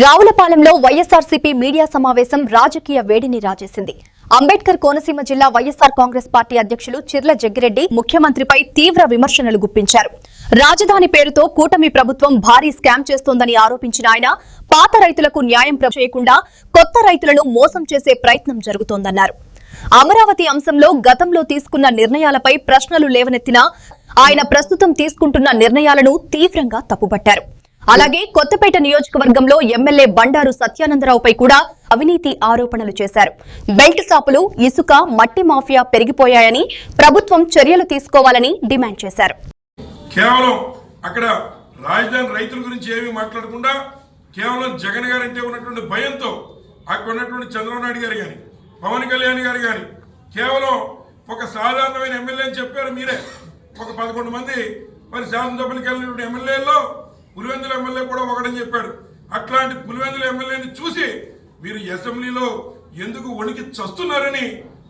రావులపాలెంలో YSRCP media సమావేశం రాజకీయ వేడిని రాజేసింది. అంబేద్కర్ కోనసీమ జిల్లా వైఎస్ఆర్ కాంగ్రెస్ పార్టీ అధ్యక్షులు చిర్ల జగ్గిరెడ్డి ముఖ్యమంత్రిపై తీవ్ర విమర్శనలు గుప్పించారు. రాజధాని పేరుతో కూటమి ప్రభుత్వం భారీ స్కామ్ చేస్తోందని ఆరోపించిన ఆయన పాత రైతులకు న్యాయం చేయకుండా కొత్త రైతులను మోసం చేసే ప్రయత్నం జరుగుతోందన్నారు. అమరావతి అంశంలో గతంలో తీసుకున్న నిర్ణయాలపై ప్రశ్నలు లేవనెత్తినా ఆయన ప్రస్తుతం తీసుకుంటున్న నిర్ణయాలను తీవ్రంగా తప్పుపట్టారు. అలాగే కొత్తపేట నియోజకవర్గంలో ఎమ్మెల్యే బండారు సత్యానందరావుపై కూడా అవినీతి ఆరోపణలు చేశారు. బెల్ట్ షాపులు, ఇసుక, మట్టి మాఫియా పెరిగిపోయాయని ప్రభుత్వం చర్యలు తీసుకోవాలని డిమాండ్ చేశారు. కేవలం అక్కడ రాజధాని రైతుల గురించి ఏమీ మాట్లాడకుండా కేవలం జగన్ గారు అంటే ఉన్నటువంటి భయంతో అక్కడ ఉన్నటువంటి చంద్రబాబు నాయుడు గారు కానీ పవన్ కళ్యాణ్ గారు కానీ కేవలం ఒక సాధారణమైన ఎమ్మెల్యే అని చెప్పారు. మీరే ఒక 11 మంది మరి శాసనసభ్యులకు వెళ్ళినటువంటి ఎమ్మెల్యేల్లో పులివెందుల ఎమ్మెల్యే కూడా ఒకటని చెప్పాడు. అట్లాంటి పులివెందుల ఎమ్మెల్యేని చూసి మీరు అసెంబ్లీలో ఎందుకు వణికి చస్తున్నారని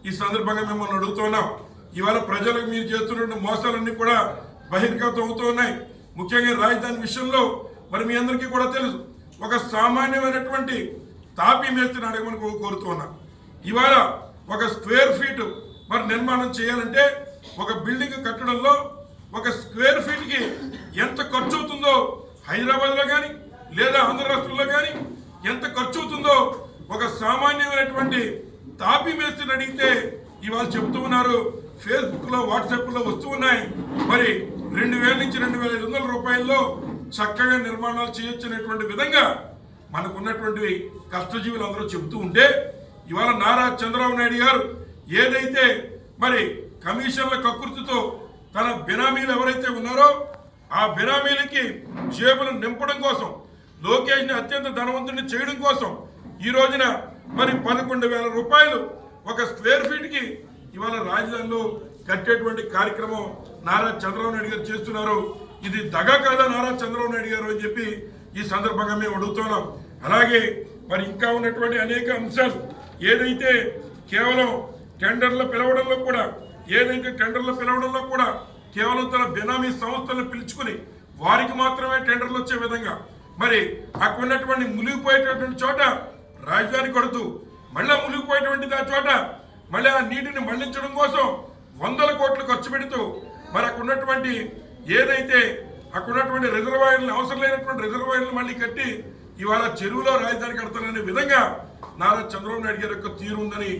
ఈ సందర్భంగా మిమ్మల్ని అడుగుతున్నాం. ఇవాళ ప్రజలకు మీరు చేస్తున్న మోసాలన్నీ కూడా బహిర్గతం అవుతూ ఉన్నాయి. ముఖ్యంగా రాజధాని విషయంలో మరి మీ అందరికీ కూడా తెలుసు, ఒక సామాన్యమైనటువంటి తాపీ మేస్త్రిని అడగమని కోరుతున్నా. ఇవాళ ఒక స్క్వేర్ ఫీట్ మరి నిర్మాణం చేయాలంటే ఒక బిల్డింగ్ కట్టడంలో ఒక స్క్వేర్ ఫీట్కి ఎంత ఖర్చు అవుతుందో హైదరాబాద్లో కానీ లేదా ఆంధ్ర రాష్ట్రంలో కానీ ఎంత ఖర్చు అవుతుందో ఒక సామాన్యమైనటువంటి తాపీ మేస్త్రిని అడిగితే ఇవాళ చెబుతూ ఉన్నారు. ఫేస్బుక్లో, వాట్సాప్లో వస్తూ ఉన్నాయి. మరి 2000 నుంచి 2500 రూపాయల్లో చక్కగా నిర్మాణాలు చేయొచ్చనేటువంటి విధంగా మనకున్నటువంటి కష్టజీవులు అందరూ చెబుతూ ఉంటే ఇవాళ నారా చంద్రబాబు నాయుడు గారు ఏదైతే మరి కమిషన్ల కకృతితో తన బినామీలు ఎవరైతే ఉన్నారో ఆ బినామీలకి జేబులను నింపడం కోసం, లోకేష్ని అత్యంత ధనవంతుడిని చేయడం కోసం ఈ రోజున మరి 11,000 రూపాయలు ఒక స్క్వేర్ ఫీట్కి ఇవాళ రాజధానిలో కట్టేటువంటి కార్యక్రమం నారా చంద్రబాబు నాయుడు గారు చేస్తున్నారు. ఇది దగా కాదా నారా చంద్రబాబు నాయుడు గారు అని చెప్పి ఈ సందర్భంగా మేము అడుగుతున్నాం. అలాగే మరి ఇంకా ఉన్నటువంటి అనేక అంశాలు ఏదైతే కేవలం టెండర్లు పిలవడంలో కూడా కేవలం తన బినామీ సంస్థలను పిలుచుకుని వారికి మాత్రమే టెండర్లు వచ్చే విధంగా మరి అక్కడ ఉన్నటువంటి మునిగిపోయేటటువంటి చోట రాజధాని కొడుతూ మళ్ళా మునిగిపోయేటువంటి ఆ చోట మళ్ళీ ఆ నీటిని మళ్లించడం కోసం 100 కోట్లు ఖర్చు పెడుతూ మరి అక్కడ ఉన్నటువంటి ఏదైతే అక్కడ ఉన్నటువంటి రిజర్వాయర్లు అవసరం లేనటువంటి రిజర్వాయర్లు మళ్ళీ కట్టి ఇవాళ చెరువులో రాజధాని కడతారనే విధంగా నారా చంద్రబాబు నాయుడు గారి యొక్క తీరు ఉందని